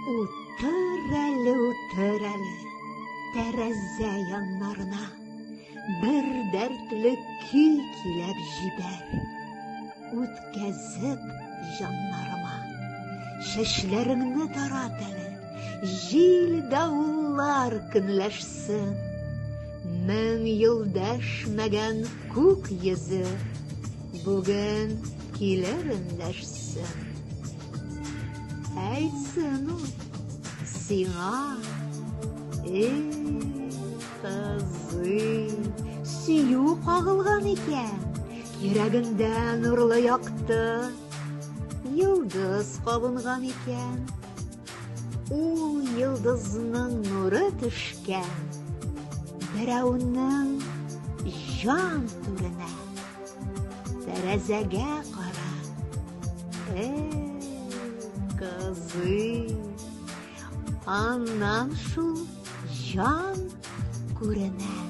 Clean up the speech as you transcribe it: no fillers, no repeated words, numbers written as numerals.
Утыр әле, тәрәзә яннарына, бер дәртле көй киләп җибәр. Үткәзеп җаннарыма, чәчләреңне тарат әле, җил давыллар көнләшсен. Мең ел дәшмәгән күк йөзе бүген килер өндәшсен. Әйтсен ул сиңа, кызым, сөю кагылган икән, йөрәгендә нурлы якты, йолдыз кабынган икән. Ул йолдызның нуры төшкән, берәүнең җан түренә. Тәрәзәгә кара, кызым, аннан шул җан күренә.